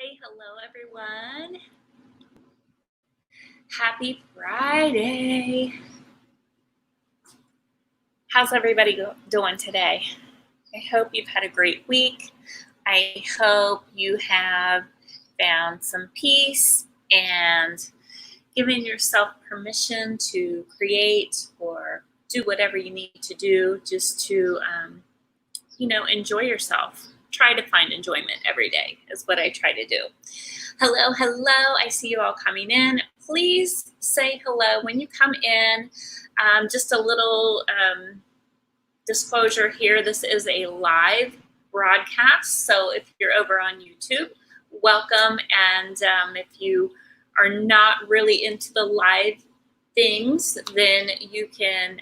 Hey, hello everyone. Happy Friday. How's everybody doing today? I hope you've had a great week. I hope you have found some peace and given yourself permission to create or do whatever you need to do just to, enjoy yourself. Try to find enjoyment every day is what I try to do. Hello, hello. I see you all coming in. Please say hello when you come in. Just a little disclosure here. This is a live broadcast. So if you're over on YouTube, welcome. And if you are not really into the live things, then you can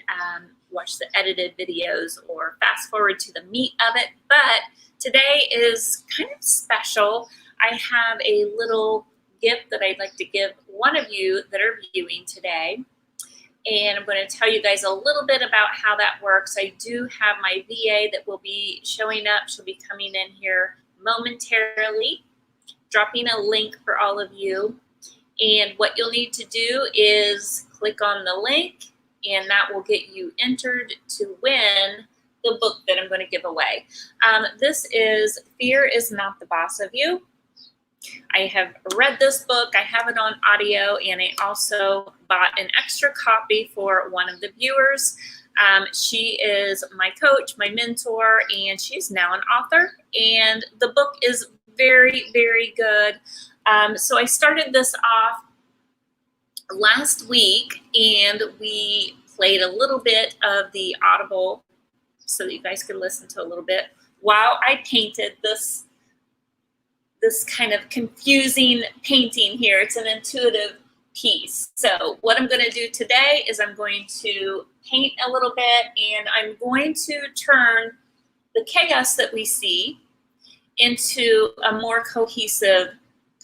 watch the edited videos or fast forward to the meat of it. But today is kind of special. I have a little gift that I'd like to give one of you that are viewing today. And I'm going to tell you guys a little bit about how that works. I do have my VA that will be showing up. She'll be coming in here momentarily, dropping a link for all of you. And what you'll need to do is click on the link, and that will get you entered to win the book that I'm going to give away. This is Fear is Not the Boss of You. I have read this book. I have it on audio, and I also bought an extra copy for one of the viewers. She is my coach, my mentor, and she's now an author. And the book is very, very good. So I started this off last week, and we played a little bit of the Audible so that you guys could listen to a little bit while I painted this kind of confusing painting here. It's an intuitive piece. So what I'm going to do today is I'm going to paint a little bit, and I'm going to turn the chaos that we see into a more cohesive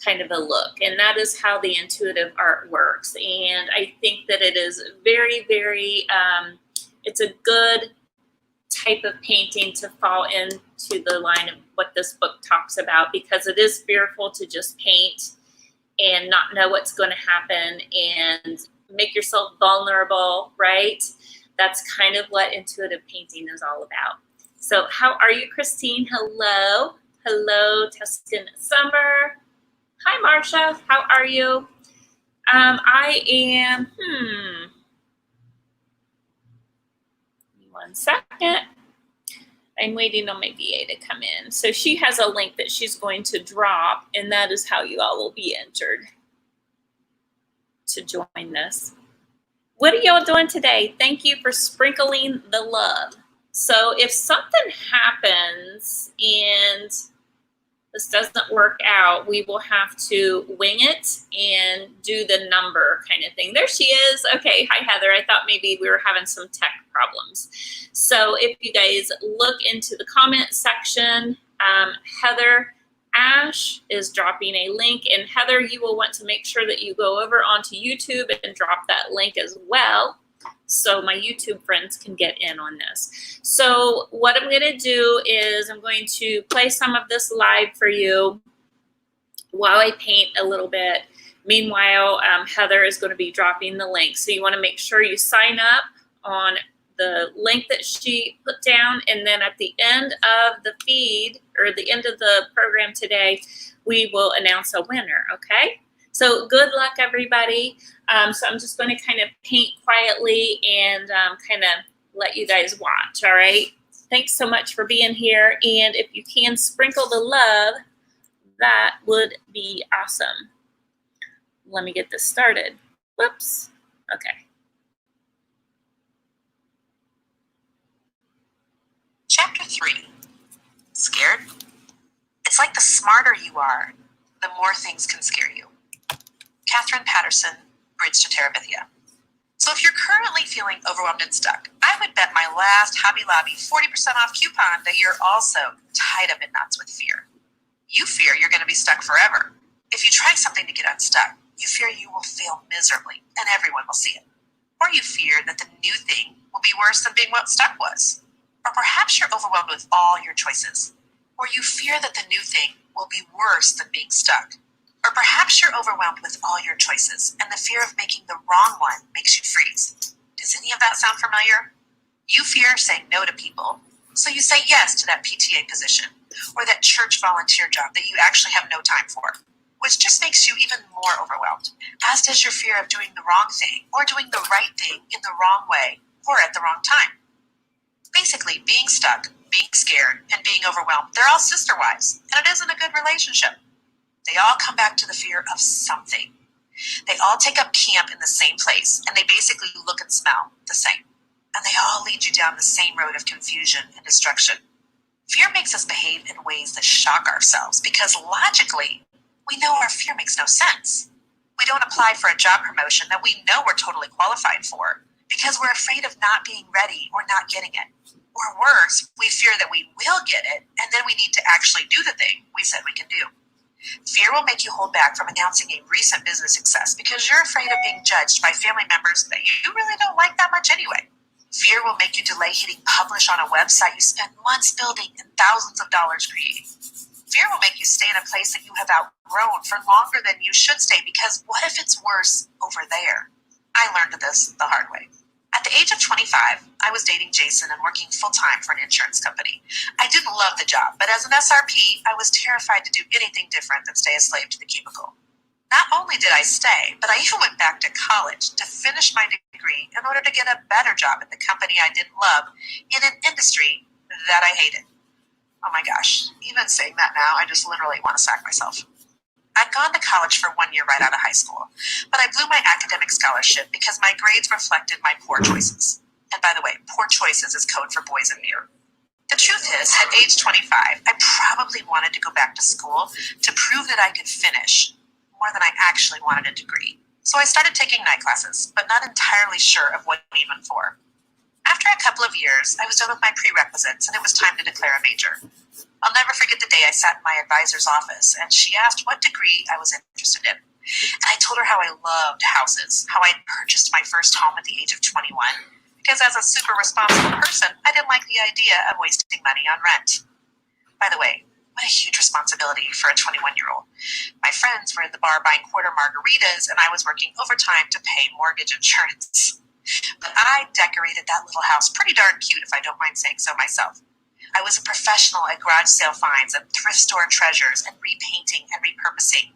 kind of a look. And that is how the intuitive art works. And I think that it is very, very, it's a good type of painting to fall into the line of what this book talks about, because it is fearful to just paint and not know what's going to happen and make yourself vulnerable, right? That's kind of what intuitive painting is all about. So how are you, Christine? Hello. Hello, Tuscan Summer. Hi, Marcia. How are you? I am, one second. I'm waiting on my VA to come in. So she has a link that she's going to drop, and that is how you all will be entered to join this. What are y'all doing today? Thank you for sprinkling the love. So if something happens and this doesn't work out, we will have to wing it and do the number kind of thing. There she is. Okay, hi Heather. I thought maybe we were having some tech problems. So if you guys look into the comment section, Heather Ash is dropping a link. And Heather, you will want to make sure that you go over onto YouTube and drop that link as well, so my YouTube friends can get in on this. So what I'm going to do is I'm going to play some of this live for you while I paint a little bit. Meanwhile, Heather is going to be dropping the link. So you want to make sure you sign up on the link that she put down. And then at the end of the feed, or the end of the program today, we will announce a winner, okay? So good luck, everybody. So I'm just going to kind of paint quietly and kind of let you guys watch, all right? Thanks so much for being here. And if you can sprinkle the love, that would be awesome. Let me get this started. Whoops. Okay. Chapter 3. Scared? It's like the smarter you are, the more things can scare you. Catherine Patterson, Bridge to Terabithia. So if you're currently feeling overwhelmed and stuck, I would bet my last Hobby Lobby 40% off coupon that you're also tied up in knots with fear. You fear you're going to be stuck forever. If you try something to get unstuck, you fear you will fail miserably and everyone will see it. Or you fear that the new thing will be worse than being what stuck was. Or perhaps you're overwhelmed with all your choices. Or you fear that the new thing will be worse than being stuck. Or perhaps you're overwhelmed with all your choices, and the fear of making the wrong one makes you freeze. Does any of that sound familiar? You fear saying no to people, so you say yes to that PTA position, or that church volunteer job that you actually have no time for, which just makes you even more overwhelmed, as does your fear of doing the wrong thing, or doing the right thing in the wrong way, or at the wrong time. Basically, being stuck, being scared, and being overwhelmed, they're all sister wives, and it isn't a good relationship. They all come back to the fear of something. They all take up camp in the same place, and they basically look and smell the same. And they all lead you down the same road of confusion and destruction. Fear makes us behave in ways that shock ourselves, because logically, we know our fear makes no sense. We don't apply for a job promotion that we know we're totally qualified for, because we're afraid of not being ready or not getting it. Or worse, we fear that we will get it, and then we need to actually do the thing we said we can do. Fear will make you hold back from announcing a recent business success because you're afraid of being judged by family members that you really don't like that much anyway. Fear will make you delay hitting publish on a website you spent months building and thousands of dollars creating. Fear will make you stay in a place that you have outgrown for longer than you should stay, because what if it's worse over there? I learned this the hard way. At the age of 25, I was dating Jason and working full-time for an insurance company. I didn't love the job, but as an SRP, I was terrified to do anything different than stay a slave to the cubicle. Not only did I stay, but I even went back to college to finish my degree in order to get a better job at the company I didn't love in an industry that I hated. Oh my gosh, even saying that now, I just literally want to sack myself. I'd gone to college for 1 year right out of high school, but I blew my academic scholarship because my grades reflected my poor choices. And by the way, poor choices is code for boys and mirror. The truth is, at age 25, I probably wanted to go back to school to prove that I could finish more than I actually wanted a degree. So I started taking night classes, but not entirely sure of what even for. After a couple of years, I was done with my prerequisites and it was time to declare a major. I'll never forget the day I sat in my advisor's office and she asked what degree I was interested in. And I told her how I loved houses, how I'd purchased my first home at the age of 21, because as a super responsible person, I didn't like the idea of wasting money on rent. By the way, what a huge responsibility for a 21-year-old. My friends were in the bar buying quarter margaritas and I was working overtime to pay mortgage insurance. But I decorated that little house pretty darn cute, if I don't mind saying so myself. I was a professional at garage sale finds and thrift store treasures and repainting and repurposing.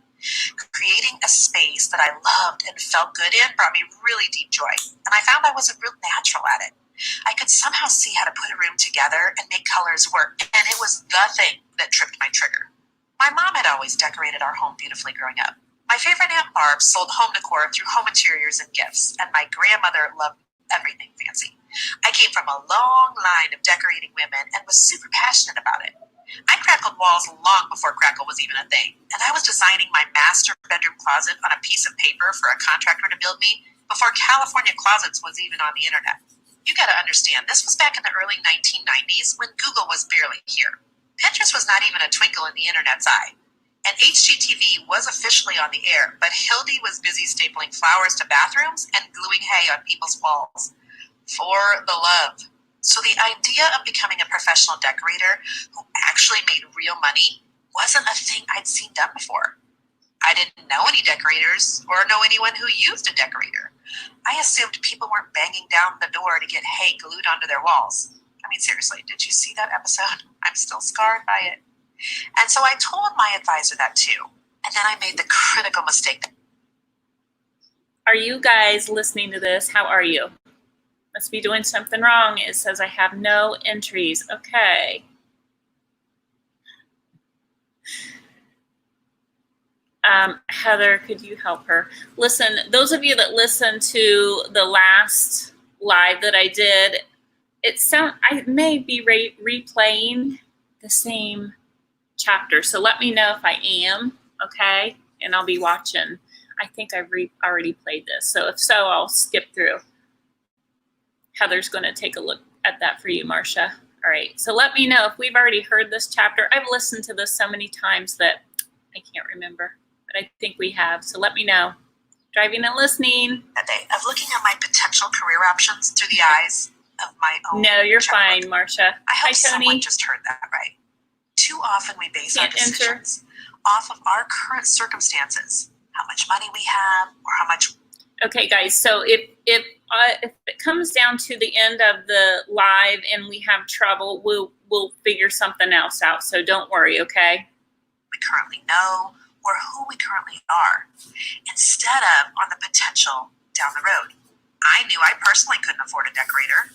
Creating a space that I loved and felt good in brought me really deep joy, and I found I was a real natural at it. I could somehow see how to put a room together and make colors work, and it was the thing that tripped my trigger. My mom had always decorated our home beautifully growing up. My favorite Aunt Barb sold home decor through home interiors and gifts, and my grandmother loved everything fancy. I came from a long line of decorating women and was super passionate about it. I crackled walls long before crackle was even a thing, and I was designing my master bedroom closet on a piece of paper for a contractor to build me before California Closets was even on the internet. You gotta understand, this was back in the early 1990s when Google was barely here. Pinterest was not even a twinkle in the internet's eye. And HGTV was officially on the air, but Hildy was busy stapling flowers to bathrooms and gluing hay on people's walls. For the love. So the idea of becoming a professional decorator who actually made real money wasn't a thing I'd seen done before. I didn't know any decorators or know anyone who used a decorator. I assumed people weren't banging down the door to get hay glued onto their walls. I mean, seriously, did you see that episode? I'm still scarred by it. And so I told my advisor that too. And then I made the critical mistake. Are you guys listening to this? How are you? Must be doing something wrong. It says I have no entries. Okay. Heather, could you help her? Listen, those of you that listened to the last live that I did, I may be replaying the same chapter. So let me know if I am, okay? And I'll be watching. I think I've already played this. So if so, I'll skip through. Heather's going to take a look at that for you, Marcia. All right. So let me know if we've already heard this chapter. I've listened to this so many times that I can't remember, but I think we have. So let me know. Driving and listening. That day of looking at my potential career options through the eyes of my own. No, you're checkbook. fine, Marcia. I hope Hi, Tony. someone just heard that right. Too often we base our Can't enter. decisions off of our current circumstances, how much money we have, or how much. Okay, guys, so if it comes down to the end of the live and we have trouble, we'll figure something else out. So don't worry, okay? We currently know, or who we currently are, instead of on the potential down the road. I knew I personally couldn't afford a decorator.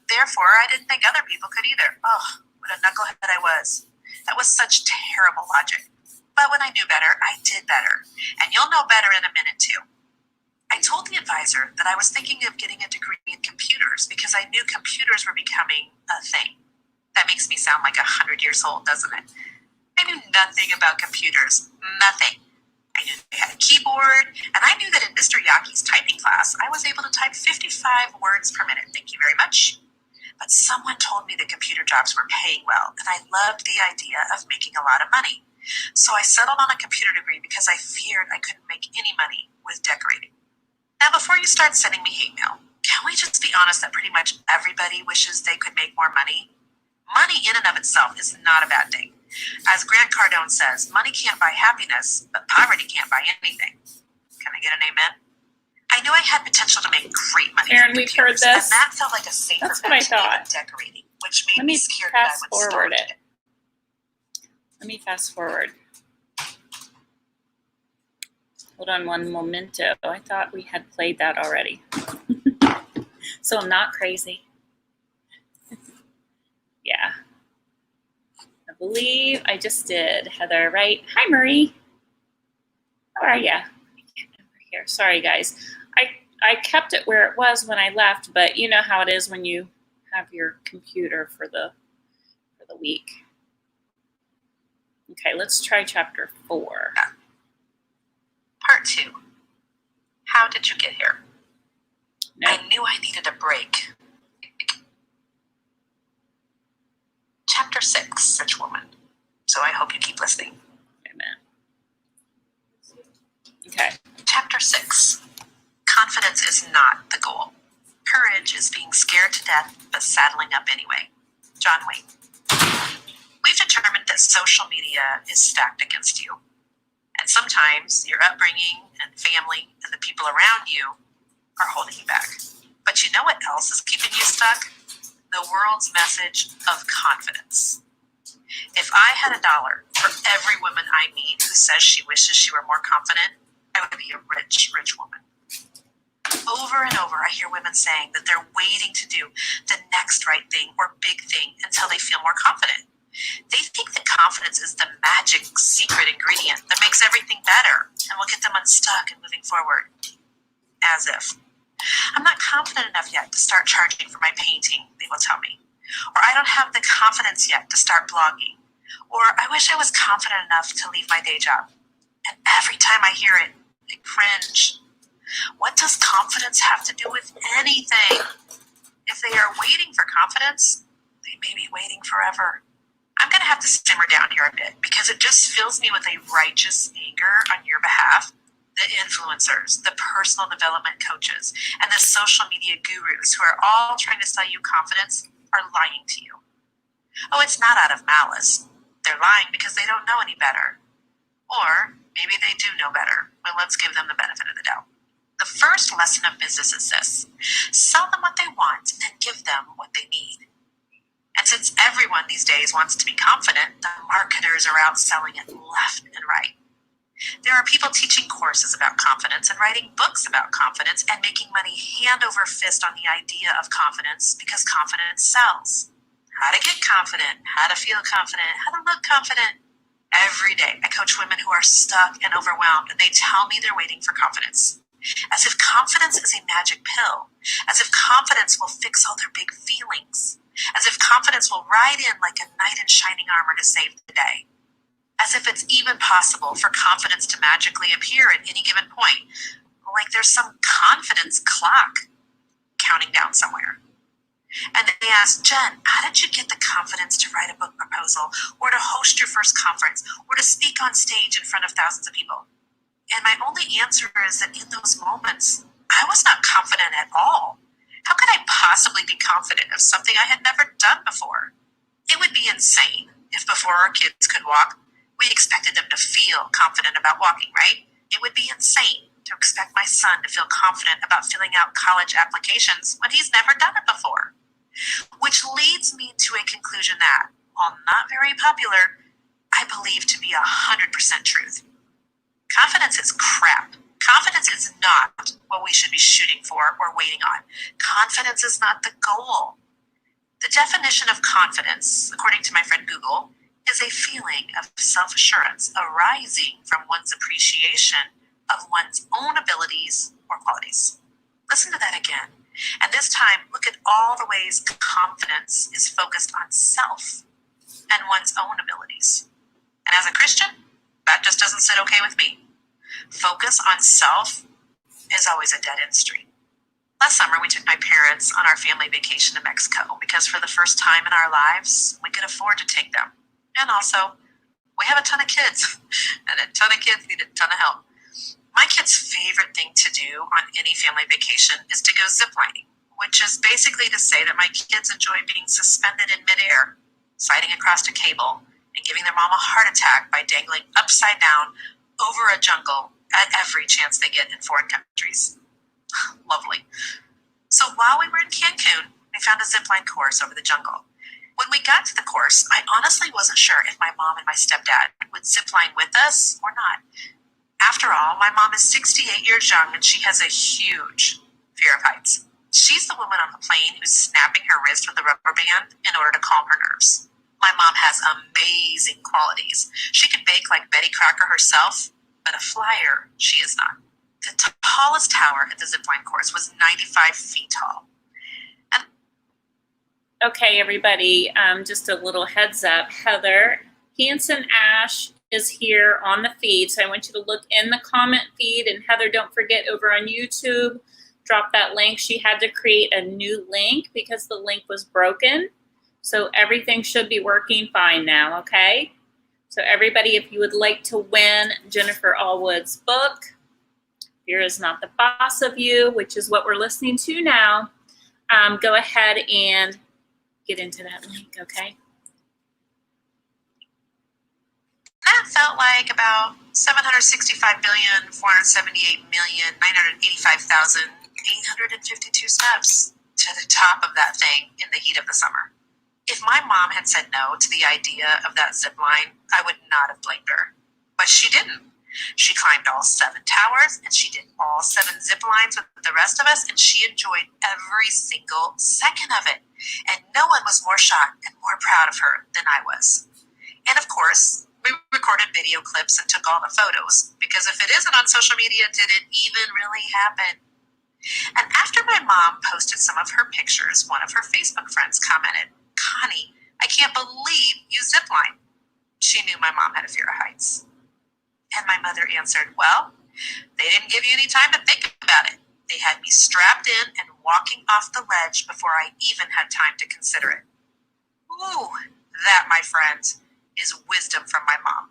Therefore, I didn't think other people could either. Oh, what a knucklehead I was. That was such terrible logic. But when I knew better, I did better. And you'll know better in a minute, too. I told the advisor that I was thinking of getting a degree in computers because I knew computers were becoming a thing. That makes me sound like 100 years old, doesn't it? I knew nothing about computers. Nothing. I knew they had a keyboard, and I knew that in Mr. Yaki's typing class, I was able to type 55 words per minute. Thank you very much. But someone told me that computer jobs were paying well, and I loved the idea of making a lot of money. So I settled on a computer degree because I feared I couldn't make any money with decorating. Now, before you start sending me hate mail, can we just be honest that pretty much everybody wishes they could make more money? Money in and of itself is not a bad thing. As Grant Cardone says, money can't buy happiness, but poverty can't buy anything. Can I get an amen? I knew I had potential to make great money. Aaron, we've heard this. And that felt like a safer That's what I bet thought. than decorating, which made Let me me scared that I fast would forward start it. Let me fast forward. Hold on one momento. I thought we had played that already. So I'm not crazy. Yeah. I believe I just did, Heather, right? Hi, Marie. How are ya? Here. Sorry, guys. I kept it where it was when I left, but you know how it is when you have your computer for the week. Okay, let's try chapter 4. Part 2. How did you get here? No. I knew I needed a break. Chapter 6, Rich Woman. So I hope you keep listening. Amen. Okay. Chapter 6. Confidence is not the goal. Courage is being scared to death, but saddling up anyway. John Wayne. We've determined that social media is stacked against you. And sometimes your upbringing and family and the people around you are holding you back. But you know what else is keeping you stuck? The world's message of confidence. If I had $1 for every woman I meet who says she wishes she were more confident, I would be a rich, rich woman. Over and over, I hear women saying that they're waiting to do the next right thing or big thing until they feel more confident. They think that confidence is the magic secret ingredient that makes everything better and will get them unstuck and moving forward. As if. I'm not confident enough yet to start charging for my painting, they will tell me. Or I don't have the confidence yet to start blogging. Or I wish I was confident enough to leave my day job. And every time I hear it, I cringe. What does confidence have to do with anything? If they are waiting for confidence, they may be waiting forever. I'm going to have to simmer down here a bit because it just fills me with a righteous anger on your behalf. The influencers, the personal development coaches, and the social media gurus who are all trying to sell you confidence are lying to you. Oh, it's not out of malice. They're lying because they don't know any better. Or maybe they do know better, but let's give them the benefit of the doubt. The first lesson of business is this: sell them what they want and give them what they need. And since everyone these days wants to be confident, the marketers are out selling it left and right. There are people teaching courses about confidence and writing books about confidence and making money hand over fist on the idea of confidence because confidence sells. How to get confident, how to feel confident, how to look confident. Every day I coach women who are stuck and overwhelmed, and they tell me they're waiting for confidence. As if confidence is a magic pill. As if confidence will fix all their big feelings. As if confidence will ride in like a knight in shining armor to save the day. As if it's even possible for confidence to magically appear at any given point. Like there's some confidence clock counting down somewhere. And they ask, Jen, how did you get the confidence to write a book proposal, or to host your first conference, or to speak on stage in front of thousands of people? And my only answer is that in those moments, I was not confident at all. How could I possibly be confident of something I had never done before? It would be insane. If before our kids could walk, we expected them to feel confident about walking, right? It would be insane to expect my son to feel confident about filling out college applications when he's never done it before. Which leads me to a conclusion that, while not very popular, I believe to be 100% truth. Confidence is crap. Confidence is not what we should be shooting for or waiting on. Confidence is not the goal. The definition of confidence, according to my friend Google, is a feeling of self-assurance arising from one's appreciation of one's own abilities or qualities. Listen to that again. And this time, look at all the ways confidence is focused on self and one's own abilities. And as a Christian, that just doesn't sit okay with me. Focus on self is always a dead-end street. Last summer, we took my parents on our family vacation to Mexico because for the first time in our lives, we could afford to take them. And also, we have a ton of kids, and a ton of kids need a ton of help. My kids' favorite thing to do on any family vacation is to go ziplining, which is basically to say that my kids enjoy being suspended in midair, sliding across a cable, and giving their mom a heart attack by dangling upside down over a jungle at every chance they get in foreign countries. Lovely. So while we were in Cancun, we found a zipline course over the jungle. When we got to the course, I honestly wasn't sure if my mom and my stepdad would zipline with us or not. After all, my mom is 68 years young and she has a huge fear of heights. She's the woman on the plane who's snapping her wrist with a rubber band in order to calm her nerves. My mom has amazing qualities. She can bake like Betty Crocker herself, but a flyer she is not. The tallest tower at the zipline course was 95 feet tall. Okay, everybody, just a little heads up. Heather Hanson Ash is here on the feed, so I want you to look in the comment feed. And Heather, don't forget over on YouTube, drop that link. She had to create a new link because the link was broken. So everything should be working fine now, okay? So everybody, if you would like to win Jennifer Allwoods' book, Fear is Not the Boss of You, which is what we're listening to now, go ahead and get into that link, okay? That felt like about 765,478,985,852 steps to the top of that thing in the heat of the summer. If my mom had said no to the idea of that zip line, I would not have blamed her. But she didn't. She climbed all 7 towers, and she did all 7 zip lines with the rest of us, and she enjoyed every single second of it. And no one was more shocked and more proud of her than I was. And of course, we recorded video clips and took all the photos, because if it isn't on social media, did it even really happen? And after my mom posted some of her pictures, one of her Facebook friends commented, "Connie, I can't believe you zipline." She knew my mom had a fear of heights. And my mother answered, "Well, they didn't give you any time to think about it. They had me strapped in and walking off the ledge before I even had time to consider it." Ooh, that, my friends, is wisdom from my mom.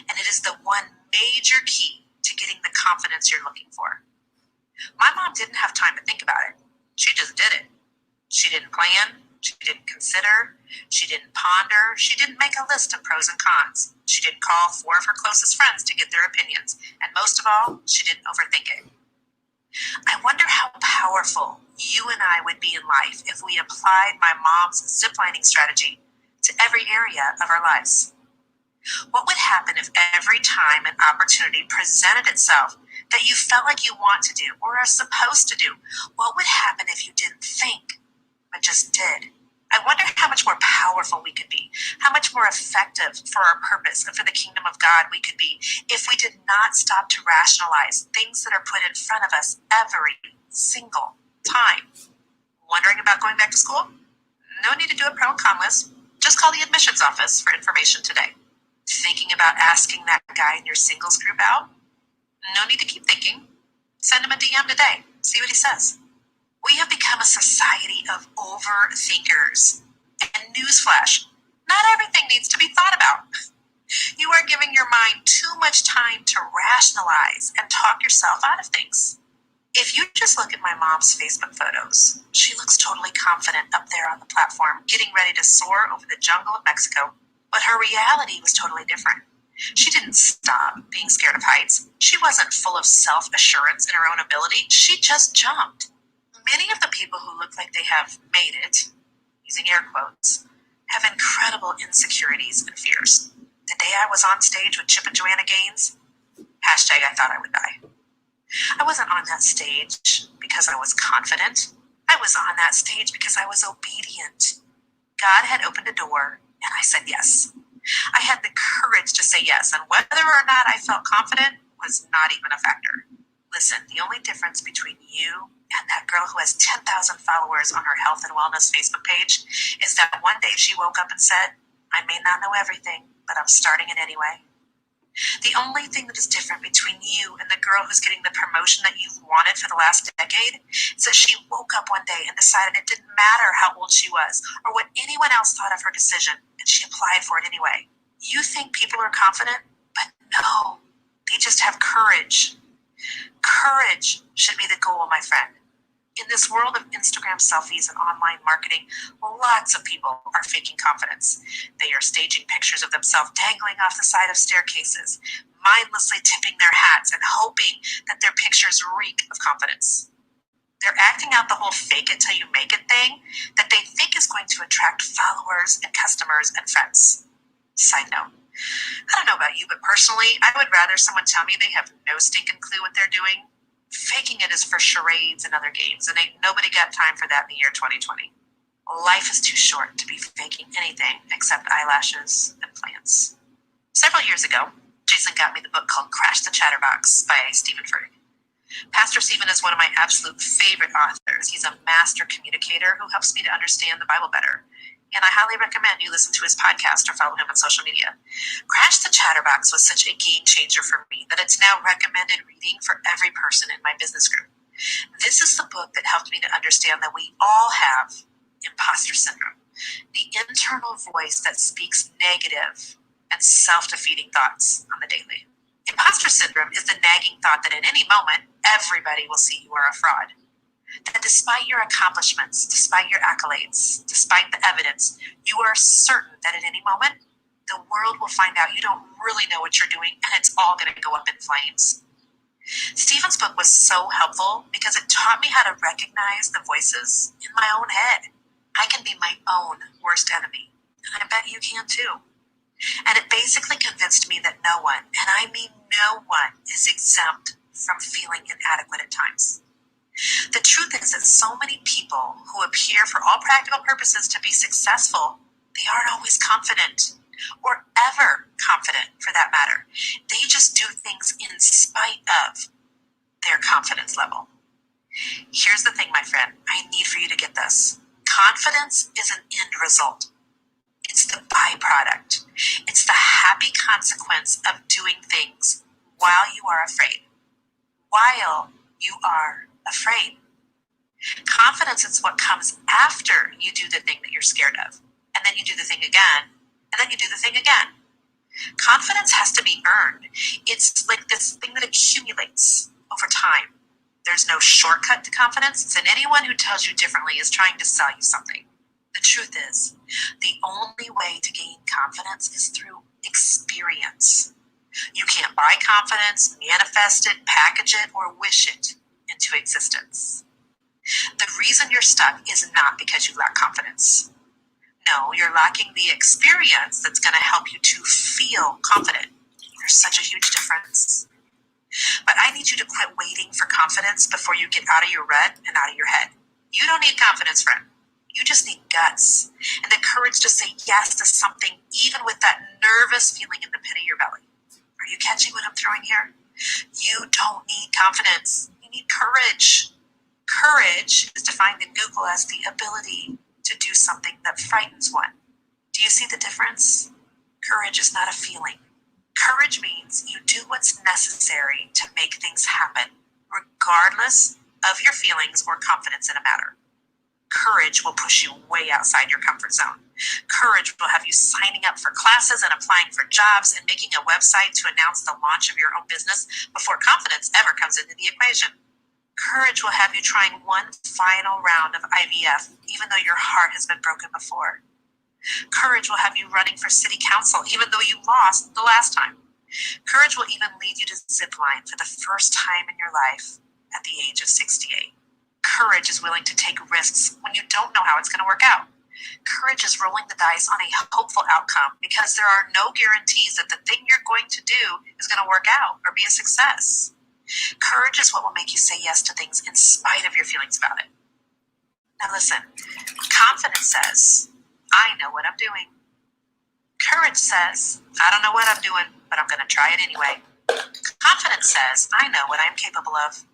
And it is the one major key to getting the confidence you're looking for. My mom didn't have time to think about it. She just did it. She didn't plan. She didn't consider. She didn't ponder. She didn't make a list of pros and cons. She didn't call 4 of her closest friends to get their opinions. And most of all, she didn't overthink it. I wonder how powerful you and I would be in life if we applied my mom's ziplining strategy to every area of our lives. What would happen if every time an opportunity presented itself that you felt like you want to do or are supposed to do, what would happen if you didn't think, but just did? I wonder how much more powerful we could be, how much more effective for our purpose and for the kingdom of God we could be if we did not stop to rationalize things that are put in front of us every single time. Wondering about going back to school? No need to do a pro and con list. Just call the admissions office for information today. Thinking about asking that guy in your singles group out? No need to keep thinking. Send him a DM today. See what he says. We have become a society of overthinkers. And newsflash, not everything needs to be thought about. You are giving your mind too much time to rationalize and talk yourself out of things. If you just look at my mom's Facebook photos, she looks totally confident up there on the platform, getting ready to soar over the jungle of Mexico. But her reality was totally different. She didn't stop being scared of heights. She wasn't full of self-assurance in her own ability. She just jumped. Many of the people who look like they have made it, using air quotes, have incredible insecurities and fears. The day I was on stage with Chip and Joanna Gaines, hashtag I thought I would die. I wasn't on that stage because I was confident. I was on that stage because I was obedient. God had opened a door, and I said yes. I had the courage to say yes, and whether or not I felt confident was not even a factor. Listen, the only difference between you and that girl who has 10,000 followers on her health and wellness Facebook page is that one day she woke up and said, I may not know everything, but I'm starting it anyway. The only thing that is different between you and the girl who's getting the promotion that you've wanted for the last decade is that she woke up one day and decided it didn't matter how old she was or what anyone else thought of her decision, and she applied for it anyway. You think people are confident, but no, they just have courage. Courage should be the goal, my friend. In this world of Instagram selfies and online marketing, lots of people are faking confidence. They are staging pictures of themselves dangling off the side of staircases, mindlessly tipping their hats and hoping that their pictures reek of confidence. They're acting out the whole fake it till you make it thing that they think is going to attract followers and customers and friends. Side note, I don't know about you, but personally, I would rather someone tell me they have no stinking clue what they're doing. Faking it is for charades and other games, and ain't nobody got time for that in the year 2020. Life is too short to be faking anything except eyelashes and plants. Several years ago, Jason got me the book called Crash the Chatterbox by Stephen Furtick. Pastor Stephen is one of my absolute favorite authors. He's a master communicator who helps me to understand the Bible better. And I highly recommend you listen to his podcast or follow him on social media. Crash the Chatterbox was such a game changer for me that it's now recommended reading for every person in my business group. This is the book that helped me to understand that we all have imposter syndrome, the internal voice that speaks negative and self-defeating thoughts on the daily. Imposter syndrome is the nagging thought that at any moment, everybody will see you are a fraud. That despite your accomplishments, despite your accolades, despite the evidence, you are certain that at any moment, the world will find out you don't really know what you're doing and it's all going to go up in flames. Stephen's book was so helpful because it taught me how to recognize the voices in my own head. I can be my own worst enemy, and I bet you can too. And it basically convinced me that no one, and I mean no one, is exempt from feeling inadequate at times. The truth is that so many people who appear for all practical purposes to be successful, they aren't always confident, or ever confident for that matter. They just do things in spite of their confidence level. Here's the thing, my friend, I need for you to get this. Confidence is an end result. It's the byproduct. It's the happy consequence of doing things while you are afraid. While you are afraid. Confidence is what comes after you do the thing that you're scared of. And then you do the thing again. And then you do the thing again. Confidence has to be earned. It's like this thing that accumulates over time. There's no shortcut to confidence, and anyone who tells you differently is trying to sell you something. The truth is, the only way to gain confidence is through experience. You can't buy confidence, manifest it, package it, or wish it into existence. The reason you're stuck is not because you lack confidence. No, you're lacking the experience that's going to help you to feel confident. There's such a huge difference. But I need you to quit waiting for confidence before you get out of your rut and out of your head. You don't need confidence, friend. You just need guts and the courage to say yes to something, even with that nervous feeling in the pit of your belly. Are you catching what I'm throwing here? You don't need confidence. You need courage. Courage is defined in Google as the ability to do something that frightens one. Do you see the difference? Courage is not a feeling. Courage means you do what's necessary to make things happen, regardless of your feelings or confidence in a matter. Courage will push you way outside your comfort zone. Courage will have you signing up for classes and applying for jobs and making a website to announce the launch of your own business before confidence ever comes into the equation. Courage will have you trying one final round of IVF, even though your heart has been broken before. Courage will have you running for city council, even though you lost the last time. Courage will even lead you to zipline for the first time in your life at the age of 68. Courage is willing to take risks when you don't know how it's going to work out. Courage is rolling the dice on a hopeful outcome because there are no guarantees that the thing you're going to do is going to work out or be a success. Courage is what will make you say yes to things in spite of your feelings about it. Now listen, confidence says, I know what I'm doing. Courage says, I don't know what I'm doing, but I'm going to try it anyway. Confidence says, I know what I'm capable of.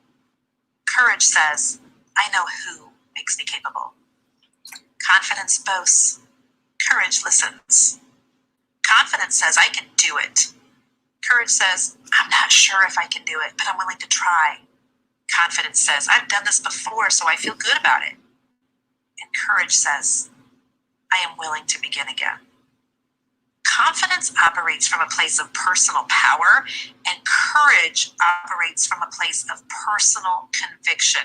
Courage says, I know who makes me capable. Confidence boasts. Courage listens. Confidence says, I can do it. Courage says, I'm not sure if I can do it, but I'm willing to try. Confidence says, I've done this before, so I feel good about it. And courage says, I am willing to begin again. Confidence operates from a place of personal power, and courage operates from a place of personal conviction.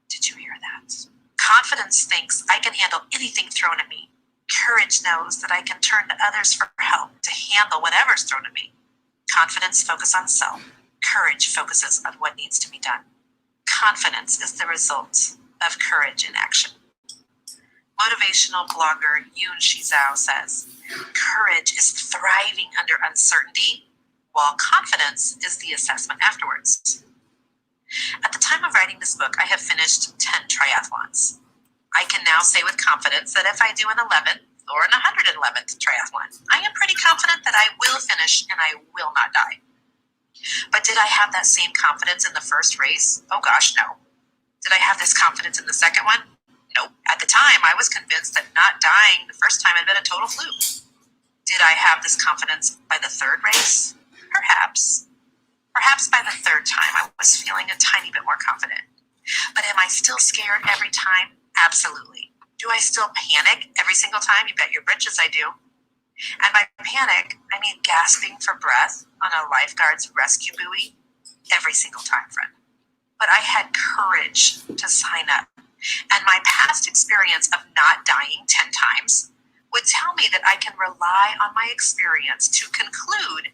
Did you hear that? Confidence thinks I can handle anything thrown at me. Courage knows that I can turn to others for help to handle whatever's thrown at me. Confidence focuses on self. Courage focuses on what needs to be done. Confidence is the result of courage in action. Motivational blogger Yoon Shizao says, courage is thriving under uncertainty, while confidence is the assessment afterwards. At the time of writing this book, I have finished 10 triathlons. I can now say with confidence that if I do an 11th or an 111th triathlon, I am pretty confident that I will finish and I will not die. But did I have that same confidence in the first race? Oh gosh, no. Did I have this confidence in the second one? Nope. At the time, I was convinced that not dying the first time had been a total fluke. Did I have this confidence by the third race? Perhaps. Perhaps by the third time, I was feeling a tiny bit more confident. But am I still scared every time? Absolutely. Do I still panic every single time? You bet your britches I do. And by panic, I mean gasping for breath on a lifeguard's rescue buoy every single time, friend. But I had courage to sign up. And my past experience of not dying 10 times would tell me that I can rely on my experience to conclude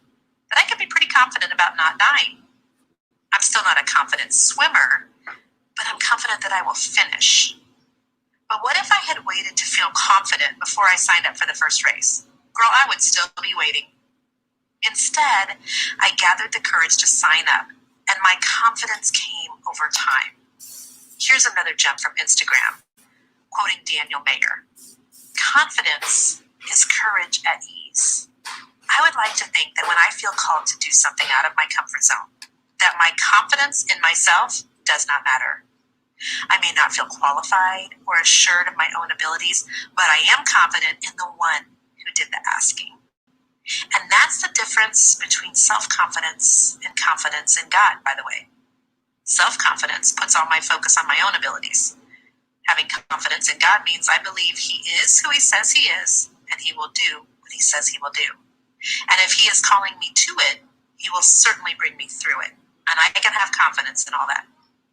that I can be pretty confident about not dying. I'm still not a confident swimmer, but I'm confident that I will finish. But what if I had waited to feel confident before I signed up for the first race? Girl, I would still be waiting. Instead, I gathered the courage to sign up, and my confidence came over time. Here's another gem from Instagram, quoting Daniel Mayer. Confidence is courage at ease. I would like to think that when I feel called to do something out of my comfort zone, that my confidence in myself does not matter. I may not feel qualified or assured of my own abilities, but I am confident in the one who did the asking. And that's the difference between self-confidence and confidence in God, by the way. Self-confidence puts all my focus on my own abilities. Having confidence in God means I believe He is who He says He is, and He will do what He says He will do. And if He is calling me to it, He will certainly bring me through it. And I can have confidence in all that.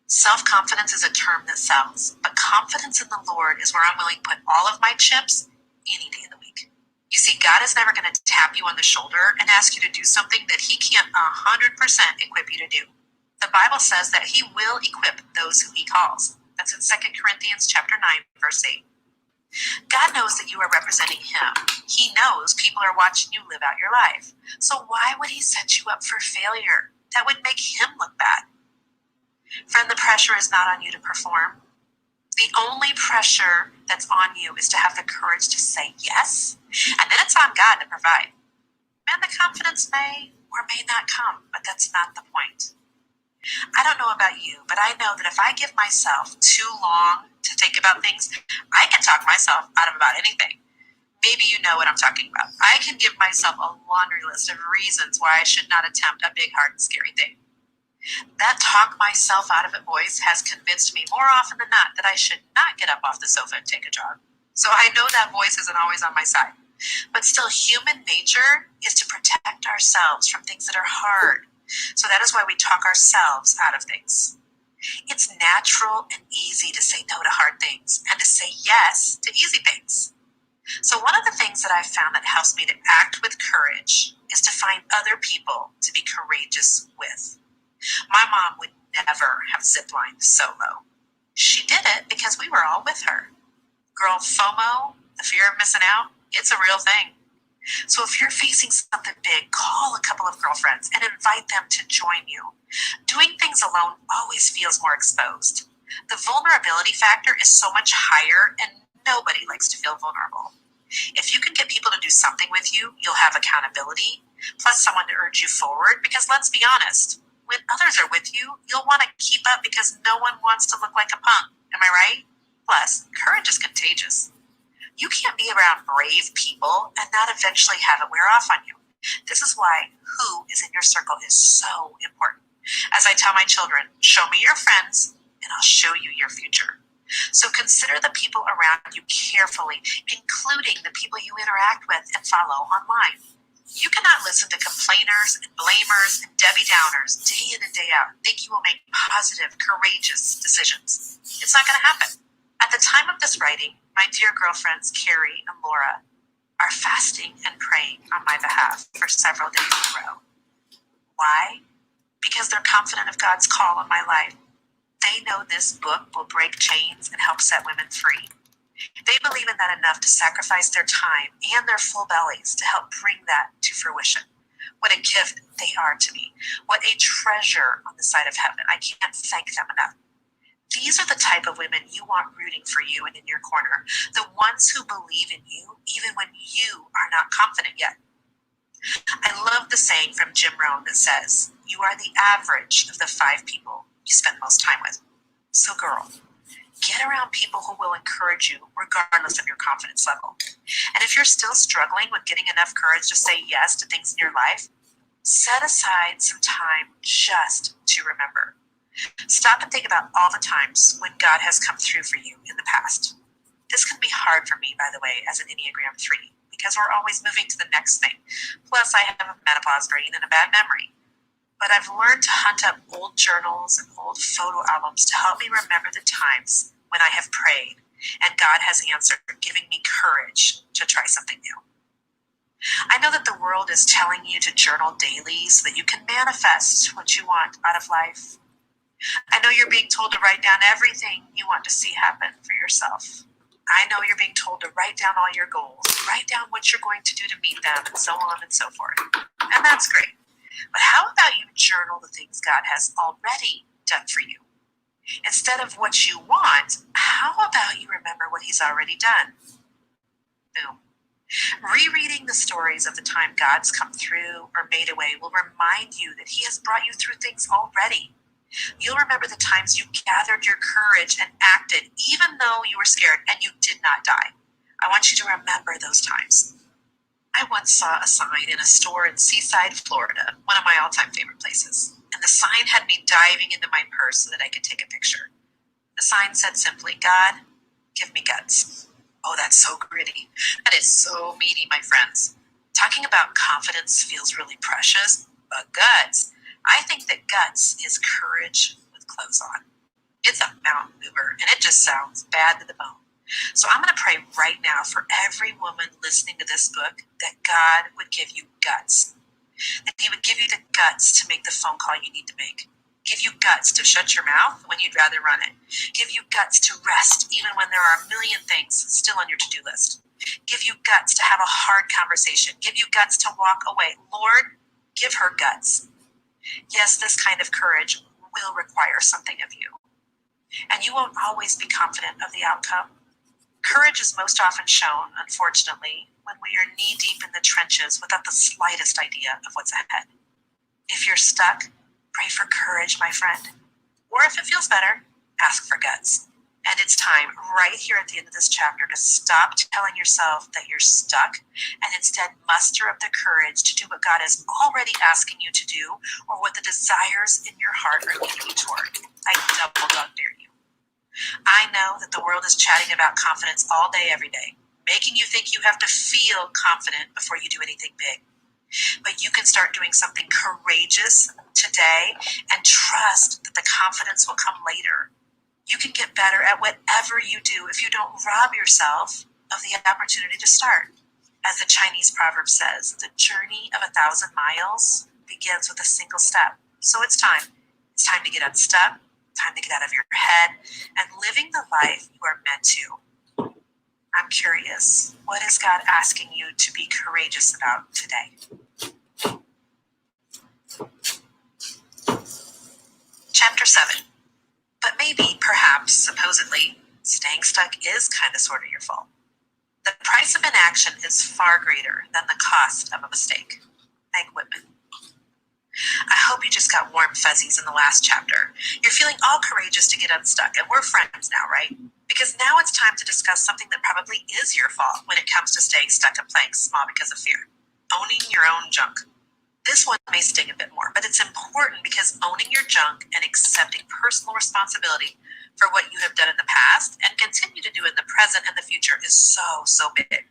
Self-confidence is a term that sells, but confidence in the Lord is where I'm willing to put all of my chips any day of the week. You see, God is never going to tap you on the shoulder and ask you to do something that He can't 100% equip you to do. The Bible says that He will equip those who He calls. That's in 2 Corinthians chapter 9, verse 8. God knows that you are representing Him. He knows people are watching you live out your life. So why would He set you up for failure? That would make Him look bad. Friend, the pressure is not on you to perform. The only pressure that's on you is to have the courage to say yes, and then it's on God to provide. And the confidence may or may not come, but that's not the point. I don't know about you, but I know that if I give myself too long to think about things, I can talk myself out of about anything. Maybe you know what I'm talking about. I can give myself a laundry list of reasons why I should not attempt a big, hard, and scary thing. That talk myself out of it voice has convinced me more often than not that I should not get up off the sofa and take a jog. So I know that voice isn't always on my side. But still, human nature is to protect ourselves from things that are hard. So that is why we talk ourselves out of things. It's natural and easy to say no to hard things and to say yes to easy things. So one of the things that I've found that helps me to act with courage is to find other people to be courageous with. My mom would never have ziplined solo. She did it because we were all with her. Girl, FOMO, the fear of missing out, it's a real thing. So if you're facing something big, call a couple of girlfriends and invite them to join you. Doing things alone always feels more exposed. The vulnerability factor is so much higher, and nobody likes to feel vulnerable. If you can get people to do something with you, you'll have accountability, plus someone to urge you forward, because let's be honest, when others are with you, you'll want to keep up because no one wants to look like a punk. Am I right? Plus, courage is contagious. You can't be around brave people and not eventually have it wear off on you. This is why who is in your circle is so important. As I tell my children, show me your friends and I'll show you your future. So consider the people around you carefully, including the people you interact with and follow online. You cannot listen to complainers and blamers and Debbie Downers day in and day out and think you will make positive, courageous decisions. It's not going to happen. At the time of this writing, my dear girlfriends Carrie and Laura are fasting and praying on my behalf for several days in a row. Why? Because they're confident of God's call on my life. They know this book will break chains and help set women free. They believe in that enough to sacrifice their time and their full bellies to help bring that to fruition. What a gift they are to me. What a treasure on the side of heaven. I can't thank them enough. These are the type of women you want rooting for you and in your corner. The ones who believe in you even when you are not confident yet. I love the saying from Jim Rohn that says, you are the average of the 5 people you spend most time with. So girl, get around people who will encourage you regardless of your confidence level. And if you're still struggling with getting enough courage to say yes to things in your life, set aside some time just to remember. Stop and think about all the times when God has come through for you in the past. This can be hard for me, by the way, as an Enneagram 3, because we're always moving to the next thing. Plus, I have a menopause brain and a bad memory. But I've learned to hunt up old journals and old photo albums to help me remember the times when I have prayed and God has answered, giving me courage to try something new. I know that the world is telling you to journal daily so that you can manifest what you want out of life. I know you're being told to write down everything you want to see happen for yourself. I know you're being told to write down all your goals, write down what you're going to do to meet them, and so on and so forth. And that's great. But how about you journal the things God has already done for you? Instead of what you want, how about you remember what He's already done? Boom. Rereading the stories of the time God's come through or made a way will remind you that He has brought you through things already. You'll remember the times you gathered your courage and acted even though you were scared and you did not die. I want you to remember those times. I once saw a sign in a store in Seaside, Florida, one of my all-time favorite places, and the sign had me diving into my purse so that I could take a picture. The sign said simply, God, give me guts. Oh, that's so gritty. That is so meaty, my friends. Talking about confidence feels really precious, but guts, I think that guts is courage with clothes on. It's a mountain mover, and it just sounds bad to the bone. So I'm going to pray right now for every woman listening to this book that God would give you guts. That He would give you the guts to make the phone call you need to make. Give you guts to shut your mouth when you'd rather run it. Give you guts to rest even when there are a million things still on your to-do list. Give you guts to have a hard conversation. Give you guts to walk away. Lord, give her guts. Yes, this kind of courage will require something of you. And you won't always be confident of the outcome. Courage is most often shown, unfortunately, when we are knee-deep in the trenches without the slightest idea of what's ahead. If you're stuck, pray for courage, my friend. Or if it feels better, ask for guts. And it's time, right here at the end of this chapter, to stop telling yourself that you're stuck and instead muster up the courage to do what God is already asking you to do or what the desires in your heart are leading you toward. I double dog dare you. I know that the world is chatting about confidence all day, every day, making you think you have to feel confident before you do anything big. But you can start doing something courageous today and trust that the confidence will come later. You can get better at whatever you do if you don't rob yourself of the opportunity to start. As the Chinese proverb says, the journey of 1,000 miles begins with a single step. So it's time. It's time to get unstuck, time to get out of your head, and living the life you are meant to. I'm curious, what is God asking you to be courageous about today? Chapter 7. But maybe, perhaps, supposedly, staying stuck is kind of sort of your fault. The price of inaction is far greater than the cost of a mistake. Meg Whitman. I hope you just got warm fuzzies in the last chapter. You're feeling all courageous to get unstuck, and we're friends now, right? Because now it's time to discuss something that probably is your fault when it comes to staying stuck and playing small because of fear. Owning your own junk. This one may sting a bit more, but it's important because owning your junk and accepting personal responsibility for what you have done in the past and continue to do in the present and the future is so big.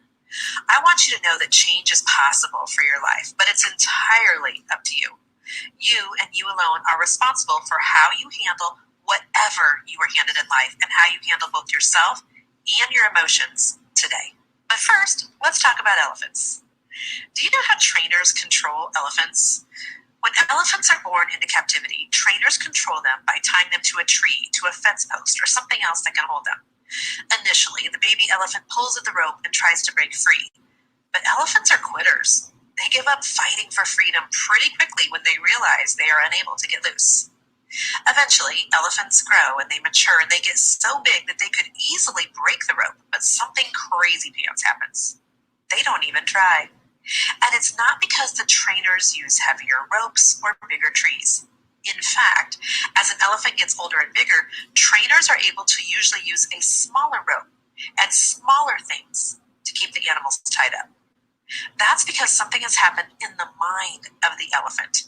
I want you to know that change is possible for your life, but it's entirely up to you. You and you alone are responsible for how you handle whatever you were handed in life and how you handle both yourself and your emotions today. But first, let's talk about elephants. Do you know how trainers control elephants? When elephants are born into captivity, trainers control them by tying them to a tree, to a fence post, or something else that can hold them. Initially, the baby elephant pulls at the rope and tries to break free. But elephants are quitters. They give up fighting for freedom pretty quickly when they realize they are unable to get loose. Eventually, elephants grow and they mature and they get so big that they could easily break the rope, but something crazy pants happens. They don't even try. And it's not because the trainers use heavier ropes or bigger trees. In fact, as an elephant gets older and bigger, trainers are able to usually use a smaller rope and smaller things to keep the animals tied up. That's because something has happened in the mind of the elephant.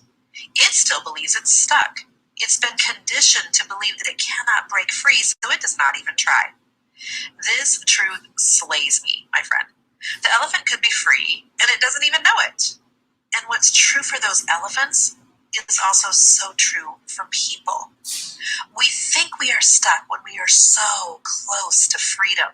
It still believes it's stuck. It's been conditioned to believe that it cannot break free, so it does not even try. This truth slays me, my friend. The elephant could be free, and it doesn't even know it. And what's true for those elephants is also so true for people. We think we are stuck when we are so close to freedom.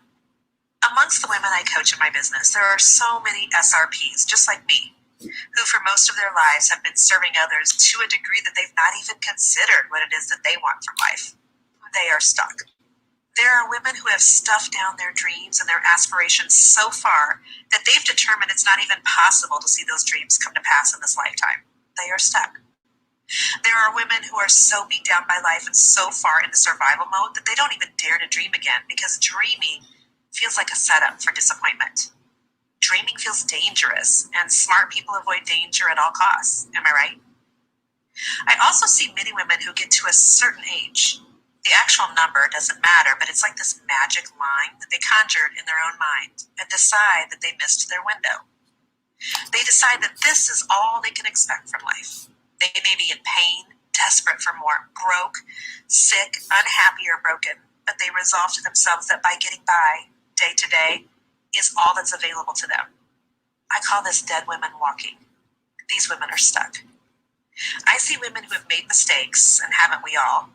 Amongst the women I coach in my business, there are so many SRPs, just like me, who for most of their lives have been serving others to a degree that they've not even considered what it is that they want from life. They are stuck. There are women who have stuffed down their dreams and their aspirations so far that they've determined it's not even possible to see those dreams come to pass in this lifetime. They are stuck. There are women who are so beat down by life and so far into survival mode that they don't even dare to dream again because dreaming feels like a setup for disappointment. Dreaming feels dangerous, and smart people avoid danger at all costs. Am I right? I also see many women who get to a certain age. The actual number doesn't matter, but it's like this magic line that they conjured in their own mind and decide that they missed their window. They decide that this is all they can expect from life. They may be in pain, desperate for more, broke, sick, unhappy, or broken, but they resolve to themselves that by getting by day to day is all that's available to them. I call this dead women walking. These women are stuck. I see women who have made mistakes, and haven't we all?